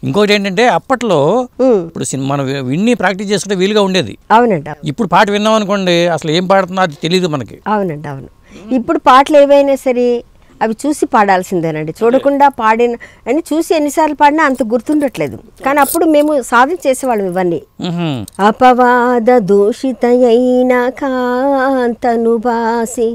ఇంకోటి ఏంటంటే అప్పట్లో ఇప్పుడు మనం విన్ని ప్రాక్టీస్ చేసుకుంటే వీలుగా ఉండేది. అవునండి. ఇప్పుడు పాట విన్నాం అనుకోండి, అసలు ఏం పాడుతున్నా అది తెలియదు మనకి. అవునండి, అవును. ఇప్పుడు పాటలు ఏవైనా సరే అవి చూసి పాడాల్సిందేనండి. చూడకుండా పాడిన అని చూసి ఎన్నిసార్లు పాడినా అంత గుర్తుండట్లేదు. కానీ అప్పుడు మేము సాధన చేసేవాళ్ళం ఇవన్నీ. అపవాద దూషితయైన కాంతను బాసి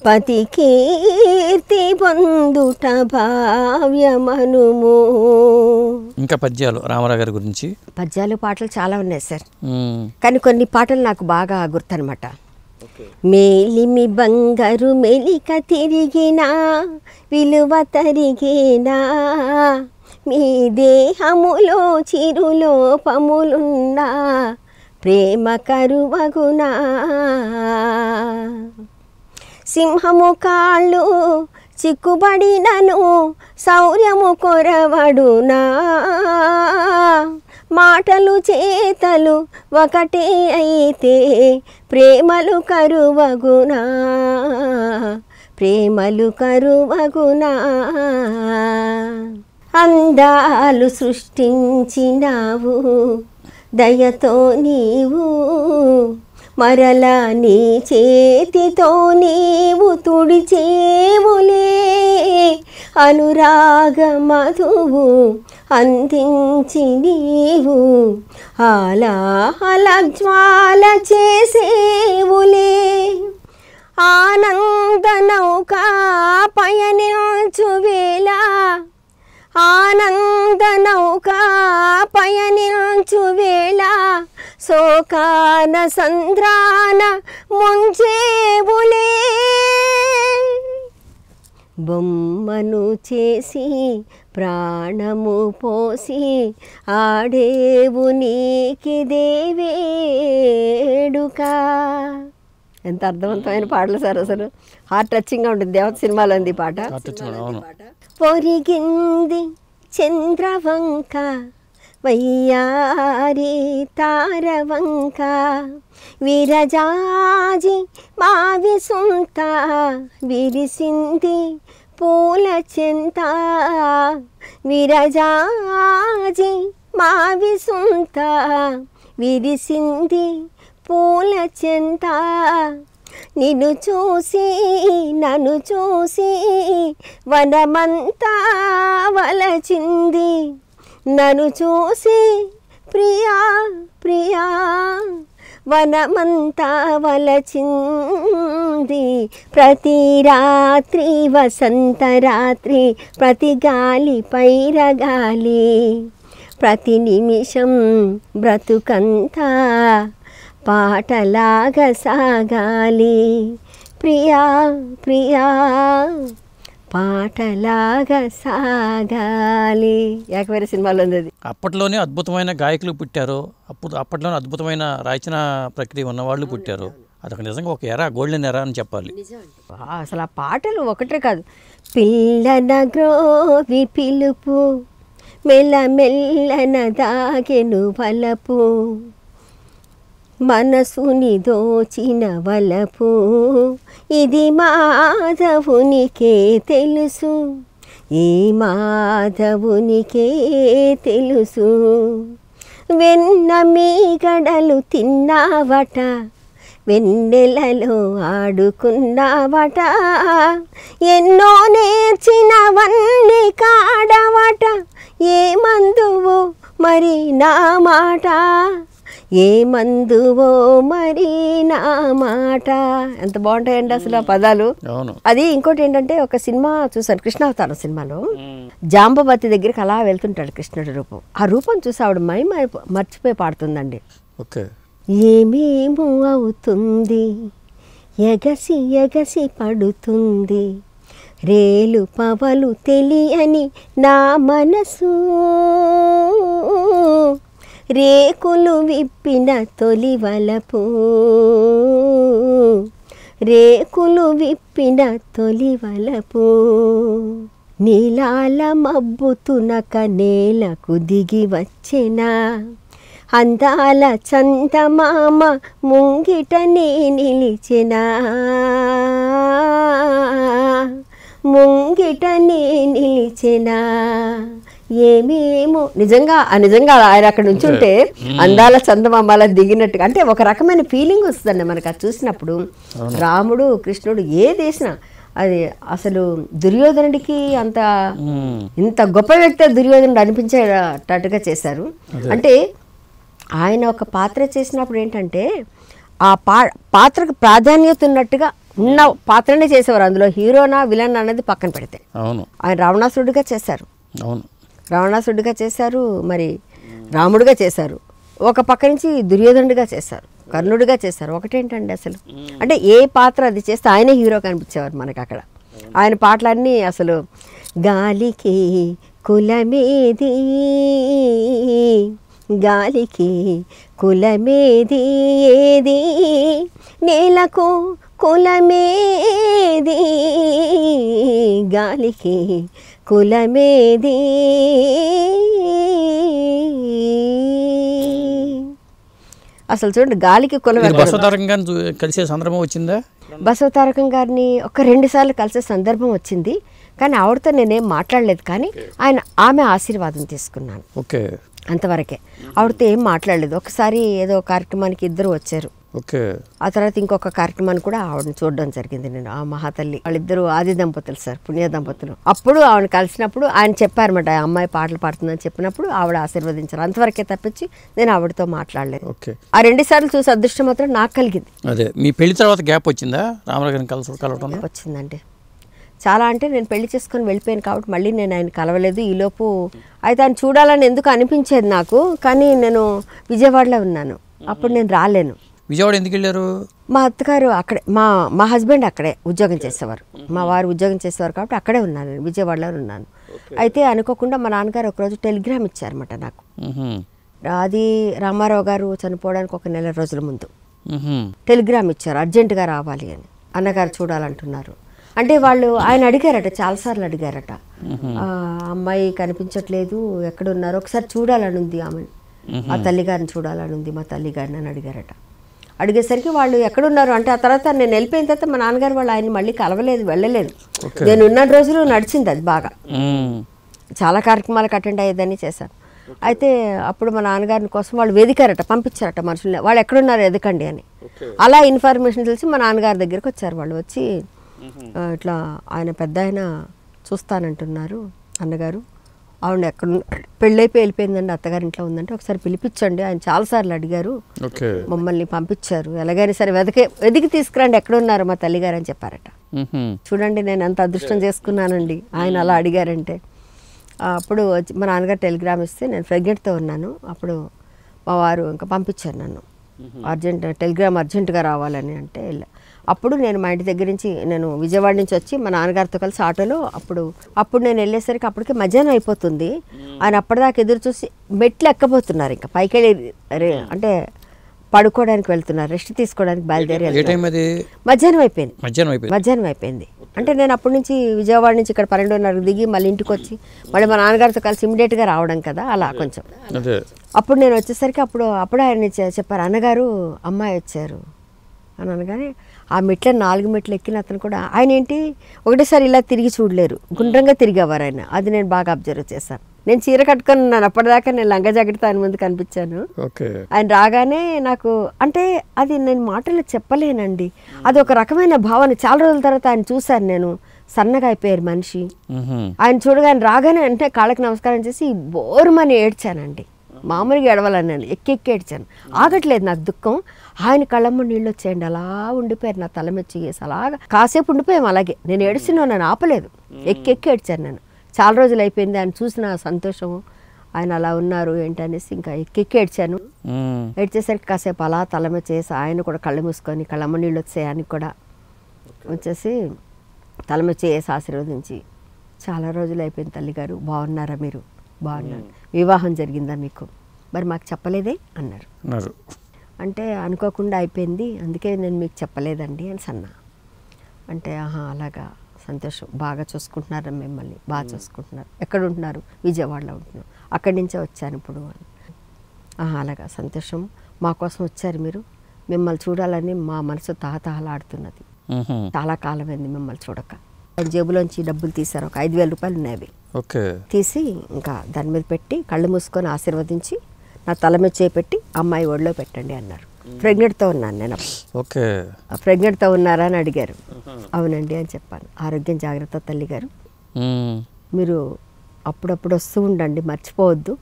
పతి కీర్తి పొందుట భావ్యమనుము. ఇంకా పద్యాలు రామారావు గారి గురించి పద్యాలు పాటలు చాలా ఉన్నాయి సార్. కానీ కొన్ని పాటలు నాకు బాగా గుర్తనమాట. మేలిమి బంగారు మెలిక తిరిగినా విలువ తరిగేనా, మీ దేహములో చిరులోపములున్నా ప్రేమ కరువగునా, సింహము కాళ్ళు చిక్కుబడినను శౌర్యము కొరవడునా, మాటలు చేతలు ఒకటే అయితే ప్రేమలు కరువగునా, ప్రేమలు కరువగునా. అందాలు సృష్టించినావు దయతో నీవు, మరలా నీ చేతితో నీవు తుడిచేవులే, అనురాగ మధువు అందించి నీవు ఆలాహల జ్వాల చేసేవులే, ఆనంద నౌకా పయనించు వేళ, ఆనంద నౌకా పయనించు వేళ, శోకాన సంద్రాన ముంచేవులే, బొమ్మను చేసి ప్రాణము పోసి ఆడేవు నీకిదే వేడుక. ఎంత అర్థవంతమైన పాటలు సార్, అసలు హార్ట్ టచింగ్గా ఉంటుంది. దేవత సినిమాలో ఉంది పాట. పొరిగింది చంద్రవంక వయ్యారి తారవంక, విరజాజి మావి సొంత విరిసింది పూల చెంత, విరజాజి మావి సొంత విరిసింది పూల చెంత, నిన్ను చూసి నన్ను చూసి వనమంతా వలచింది, నన్ను చూసి ప్రియా ప్రియా వనమంతా వలచింది, ప్రతి రాత్రి వసంత రాత్రి, ప్రతి గాలి పైరగాలి, ప్రతి నిమిషం బ్రతుకంతా పాటలాగా సాగాలి, ప్రియా ప్రియా పాటలాగా సాగాలి. ఏకవేర సినిమాలో ఉంది అది. అప్పట్లోనే అద్భుతమైన గాయకులు పుట్టారు, అప్పట్లోనే అద్భుతమైన రచన ప్రక్రియ ఉన్నవాళ్ళు పుట్టారు. అదొక నిజంగా ఒక ఎరా, గోల్డెన్ ఎరా అని చెప్పాలి. అసలు ఆ పాటలు ఒకటే కాదు, పిల్లన గ్రోవి పిలుపు మెల్ల మెల్లన దాగెను వలపు, మనసుని దోచిన వలపు, ఇది మాధవునికే తెలుసు, ఈ మాధవునికే తెలుసు, వెన్న మీగడలు తిన్నావట, వెన్నెలలో ఆడుకున్నావట, ఎన్నో నేర్చినవన్నీ కాడవట, ఏ మందువో మరి నా మాట, ఏ మందువో మరి నా మాట. ఎంత బాగుంటాయండి అసలు ఆ పదాలు. అది ఇంకోటి ఏంటంటే, ఒక సినిమా చూసాను, కృష్ణావతారం సినిమాలో జాంబవతి దగ్గరికి అలా వెళ్తుంటాడు కృష్ణుడి రూపం. ఆ రూపం చూసి ఆవిడ మర్చిపోయి పాడుతుందండి. ఏమేమో అవుతుంది, ఎగసి ఎగసి పడుతుంది, రేలు పవలు తెలియని నా మనసు, రేకులు విప్పిన తొలి వలపు, రేకులు విప్పిన తొలి వలపు, నీలాల మబ్బుతునక నేలకు దిగి వచ్చెనా, అందాల చందమామ ముంగిటనే నిలిచెనా, ముంగిటనే నిలిచెనా, ఏమేమో నిజంగా ఆయన అక్కడ నుంచి ఉంటే అందాల చందమామలా దిగినట్టుగా, అంటే ఒక రకమైన ఫీలింగ్ వస్తుందండి మనకు అది చూసినప్పుడు. రాముడు కృష్ణుడు ఏది వేసినా అది అసలు దుర్యోధనుడికి ఇంత గొప్ప వ్యక్తి దుర్యోధనుడు అనిపించేటట్టుగా చేశారు. అంటే ఆయన ఒక పాత్ర చేసినప్పుడు ఏంటంటే ఆ పాత్రకు ప్రాధాన్యత ఉన్నట్టుగా ఉన్న పాత్రనే చేసేవారు. అందులో హీరోనా విలన్ అన్నది పక్కన పెడితే. ఆయన రావణాసురుడిగా చేశారు, మరి రాముడిగా చేశారు, ఒక పక్క నుంచి దుర్యోధనుడిగా చేశారు, కర్ణుడిగా చేశారు. ఒకటేంటండి అసలు, అంటే ఏ పాత్ర అది చేస్తే ఆయనే హీరో కనిపించేవారు మనకు అక్కడ. ఆయన పాటలన్నీ అసలు గాలికి కులమేది, గాలికి కులమేది ఏది, నేలకు కులమేది, గాలికి కులమేది. అసలు చూడండి గాలికి కులం. కలిసే సందర్భం వచ్చిందా? బసవతారకం గారిని ఒక 2 సార్లు కలిసే సందర్భం వచ్చింది, కానీ ఆవిడతో నేనేం మాట్లాడలేదు. కానీ ఆమె ఆశీర్వాదం తీసుకున్నాను, అంతవరకే. ఆవిడతో ఏం మాట్లాడలేదు. ఒకసారి ఏదో కార్యక్రమానికి ఇద్దరు వచ్చారు, ఆ తర్వాత ఇంకొక కార్యక్రమాన్ని కూడా ఆవిడని చూడడం జరిగింది నేను. ఆ మహాతల్లి వాళ్ళిద్దరు ఆది దంపతులు సార్, పుణ్య దంపతులు. అప్పుడు ఆవిడ కలిసినప్పుడు ఆయన చెప్పారన్నమాట, ఆ అమ్మాయి పాటలు పాడుతుందని చెప్పినప్పుడు ఆవిడ ఆశీర్వదించారు, అంతవరకే తప్పించి నేను ఆవిడతో మాట్లాడలేదు. ఆ 2 సార్లు చూసి అదృష్టం మాత్రం నాకు కలిగింది. అదే మీ పెళ్లి తర్వాత గ్యాప్ వచ్చిందా రామరావు కలవటం? వచ్చిందండి చాలా. అంటే నేను పెళ్లి చేసుకొని వెళ్ళిపోయాను కాబట్టి మళ్ళీ నేను ఆయన కలవలేదు. ఈలోపు అయితే ఆయన చూడాలని ఎందుకు అనిపించేది నాకు, కానీ నేను విజయవాడలో ఉన్నాను, అప్పుడు నేను రాలేను. విజయవాడ ఎందుకు వెళ్ళారు? మా అత్తగారు అక్కడే, మా హస్బెండ్ అక్కడే ఉద్యోగం చేసేవారు, మా వారు ఉద్యోగం చేసేవారు కాబట్టి అక్కడే ఉన్నాను, విజయవాడలో ఉన్నాను. అయితే అనుకోకుండా మా నాన్నగారు ఒకరోజు టెలిగ్రామ్ ఇచ్చారన్నమాట నాకు. అది రామారావు గారు చనిపోవడానికి ఒక 1 నెల రోజుల ముందు టెలిగ్రామ్ ఇచ్చారు, అర్జెంటుగా రావాలి అని, అన్నగారు చూడాలంటున్నారు. అంటే ఆయన అడిగారట, చాలాసార్లు అడిగారట, అమ్మాయి కనిపించట్లేదు, ఎక్కడున్నారో ఒకసారి చూడాలని ఉంది ఆమె, ఆ తల్లిగారిని చూడాలని ఉంది, మా తల్లిగారిని అని అడిగారట. అడిగేసరికి వాళ్ళు ఎక్కడున్నారు అంటే, ఆ తర్వాత నేను వెళ్ళిపోయిన తర్వాత మా నాన్నగారు వాళ్ళు ఆయన్ని మళ్ళీ కలవలేదు, వెళ్ళలేదు. నేను ఉన్న రోజులు నడిచింది అది బాగా, చాలా కార్యక్రమాలకు అటెండ్ అయ్యేదని చేశాను. అయితే అప్పుడు మా నాన్నగారిని కోసం వాళ్ళు వెదికారట, పంపించారట మనుషుల్ని, వాళ్ళు ఎక్కడున్నారు ఎదకండి అని. అలా ఇన్ఫర్మేషన్ తెలిసి మా నాన్నగారి దగ్గరికి వచ్చారు. వాళ్ళు వచ్చి ఇట్లా ఆయన పెద్ద ఆయన చూస్తానంటున్నారు అన్నగారు, ఆవిడ ఎక్కడ పెళ్ళైపోయి వెళ్ళిపోయిందండి, అత్తగారి ఇంట్లో ఉందంటే ఒకసారి పిలిపించండి, ఆయన చాలాసార్లు అడిగారు, మమ్మల్ని పంపించారు, ఎలాగైనా సరే వెతికి తీసుకురండి ఎక్కడున్నారు మా తల్లిగారు అని చెప్పారట. చూడండి నేను ఎంత అదృష్టం చేసుకున్నానండి, ఆయన అలా అడిగారంటే. అప్పుడు మా నాన్నగారు టెలిగ్రామ్ ఇస్తే నేను ప్రెగ్నెంట్తో ఉన్నాను, అప్పుడు మా వారు ఇంకా పంపించారు నన్ను, టెలిగ్రామ్ అర్జెంటుగా రావాలని అంటే వెళ్ళా. అప్పుడు నేను మా ఇంటి దగ్గర నుంచి నేను విజయవాడ నుంచి వచ్చి మా నాన్నగారితో కలిసి ఆటోలో అప్పుడు నేను వెళ్ళేసరికి అప్పటికి మధ్యాహ్నం అయిపోతుంది. ఆయన అప్పటిదాకా ఎదురు చూసి మెట్లు ఎక్కబోతున్నారు, ఇంకా పైకి వెళ్ళి అంటే పడుకోవడానికి వెళ్తున్నారు, రెస్ట్ తీసుకోవడానికి బయలుదేరి. మధ్యాహ్నం అయిపోయింది. అంటే నేను అప్పటి నుంచి విజయవాడ నుంచి ఇక్కడ 12:30 దిగి మళ్ళీ ఇంటికి వచ్చి మళ్ళీ మా నాన్నగారితో కలిసి ఇమీడియట్గా రావడం కదా, అలా కొంచెం. అప్పుడు నేను వచ్చేసరికి అప్పుడు ఆయన చెప్పారు, అన్నగారు అమ్మాయి వచ్చారు అని అనగానే ఆ 4 మెట్లు ఎక్కిన అతను కూడా ఆయన ఏంటి ఒకటేసారి ఇలా తిరిగి చూడలేరు, గుండ్రంగా తిరిగేవారు ఆయన. అది నేను బాగా అబ్జర్వ్ చేశాను. నేను చీర కట్టుకొని ఉన్నాను, అప్పటిదాకా నేను లంగా జాకెట్తో ఆయన ముందు కనిపించాను. ఆయన రాగానే నాకు అంటే అది నేను మాటలు చెప్పలేనండి, అది ఒక రకమైన భావన. చాలా రోజుల తర్వాత ఆయన చూశాను నేను, సన్నగా అయిపోయారు మనిషి. ఆయన చూడగా ఆయన రాగానే అంటే కాళ్ళకి నమస్కారం చేసి బోరుమని ఏడ్చానండి, మామూలుగా ఏడవాలని నేను ఎక్కి ఏడ్చాను, ఆగట్లేదు నాకు దుఃఖం. ఆయన కళ్ళమ్మ నీళ్ళు వచ్చేయండి, అలా ఉండిపోయారు, నా తల మెచ్చి చేసి అలాగా కాసేపు ఉండిపోయాము అలాగే. నేను ఏడుస్తున్నా, నన్ను ఆపలేదు, ఎక్కి ఏడ్చాను నేను. చాలా రోజులు అయిపోయింది ఆయన చూసిన సంతోషము, ఆయన అలా ఉన్నారు ఏంటనేసి ఇంకా ఎక్కి ఏడ్చాను. ఏడ్చేసరికి కాసేపు అలా తల మీద చేసి ఆయన కూడా కళ్ళు మూసుకొని కళ్ళమ్మ నీళ్ళు వచ్చాయి ఆయనకి కూడా వచ్చేసి తల మీద చేసి ఆశీర్వదించి, చాలా రోజులు అయిపోయింది తల్లిగారు, బాగున్నారా మీరు? బాగున్నాను. వివాహం జరిగిందా మీకు? మరి మాకు చెప్పలేదే అన్నారు. అంటే అనుకోకుండా అయిపోయింది, అందుకే నేను మీకు చెప్పలేదండి అని అన్నా. అంటే అలాగా, సంతోషం, బాగా చూసుకుంటున్నారు మిమ్మల్ని, బాగా చూసుకుంటున్నారు. ఎక్కడ ఉంటున్నారు? విజయవాడలో ఉంటున్నాం, అక్కడి నుంచే వచ్చాను ఇప్పుడు అని. అలాగా సంతోషం, మా కోసం వచ్చారు మీరు, మిమ్మల్ని చూడాలని మా మనసు తహతహలాడుతున్నది, చాలా కాలమైంది మిమ్మల్ని చూడక. ఆయన జేబులోంచి డబ్బులు తీశారు, ఒక 5,000 రూపాయలు ఉన్నాయి అవి. ఓకే. తీసి ఇంకా దాని మీద పెట్టి కళ్ళు మూసుకొని ఆశీర్వదించి నా తల మీద చేపెట్టి అమ్మాయి ఒడిలో పెట్టండి అన్నారు. ప్రెగ్నెంట్తో ఉన్నాను నేను. ఓకే. ప్రెగ్నెంట్తో ఉన్నారా అని అడిగారు. అవునండి అని చెప్పాను. ఆరోగ్యం జాగ్రత్త తల్లి గారు, మీరు అప్పుడప్పుడు వస్తూ ఉండండి, మర్చిపోవద్దు,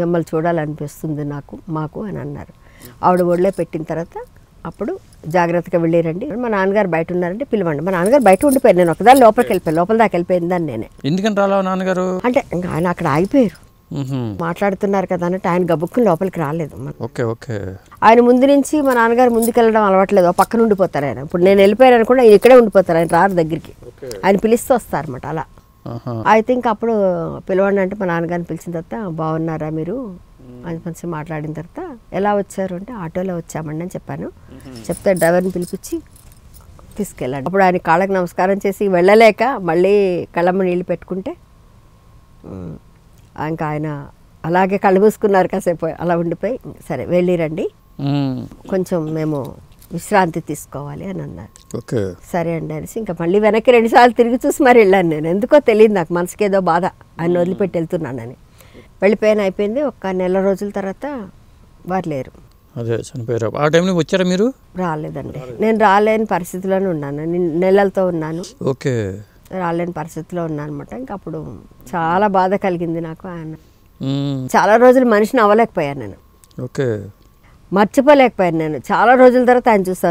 మిమ్మల్ని చూడాలనిపిస్తుంది మాకు అని అన్నారు. ఆవిడ ఒడిలో పెట్టిన తర్వాత అప్పుడు జాగ్రత్తగా వెళ్ళిరండి, మా నాన్నగారు బయట ఉన్నారంటే పిలవండి. మా నాన్నగారు బయట ఉండిపోయారు, నేను ఒకదాని లోపలికి వెళ్ళిపోయాను, లోపల దాకా వెళ్ళిపోయింది దాన్ని నేనే. ఎందుకని రాలా నాన్నగారు? అంటే ఇంకా ఆయన అక్కడ ఆగిపోయారు, మాట్లాడుతున్నారు కదా అన్నట్టు ఆయన గబుక్కుని లోపలికి రాలేదు. ఓకే. ఓకే. ఆయన ముందు నుంచి మా నాన్నగారు ముందుకు వెళ్ళడం అలవాట్లేదు, పక్కన ఉండిపోతారు ఆయన. ఇప్పుడు నేను వెళ్ళిపోయాను అనుకుంటే ఆయన ఇక్కడే ఉండిపోతారు, ఆయన రారు దగ్గరికి, ఆయన పిలుస్తూ వస్తారన్నమాట. అలా అయితే ఇంకా అప్పుడు పిలవండి అంటే మా నాన్నగారిని పిలిచిన తర్వాత బాగున్నారా మీరు అని కొంచెం మాట్లాడిన తర్వాత ఎలా వచ్చారు అంటే ఆటోలో వచ్చామండి అని చెప్పాను. చెప్తే డ్రైవర్ని పిలిపించి తీసుకెళ్ళండి. అప్పుడు ఆయన కాళ్ళకి నమస్కారం చేసి వెళ్ళలేక మళ్ళీ కళ్ళమ్మ నీళ్ళు పెట్టుకుంటే ఇంకా ఆయన అలాగే కళ్ళు మూసుకున్నారు, కాసేపు అలా ఉండిపోయి సరే వెళ్ళిరండి, కొంచెం మేము విశ్రాంతి తీసుకోవాలి అని అన్నారు. ఓకే. సరే అండి అనేసి ఇంకా మళ్ళీ వెనక్కి 2 సార్లు తిరిగి చూసి మరి వెళ్ళాను. నేను ఎందుకో తెలియదు, నాకు మనసుకి ఏదో బాధ, ఆయన వదిలిపెట్టి వెళ్తున్నానని. వెళ్ళిపోయాను, అయిపోయింది. ఒక నెల రోజుల తర్వాత వారు లేరు, అదే చనిపోయారు. ఆ టైంలో వచ్చారా మీరు? రాలేదండి, నేను రాలేని పరిస్థితిలోనే ఉన్నాను, నేను నెలలతో ఉన్నాను. ఓకే. రాలేని పరిస్థితిలో ఉన్నాను అనమాట. ఇంకా అప్పుడు చాలా బాధ కలిగింది నాకు. ఆయన చాలా రోజులు మనిషిని అవ్వలేకపోయాను నేను. ఓకే. మర్చిపోలేకపోయాను నేను. చాలా రోజుల తర్వాత ఆయన చూస్తాను.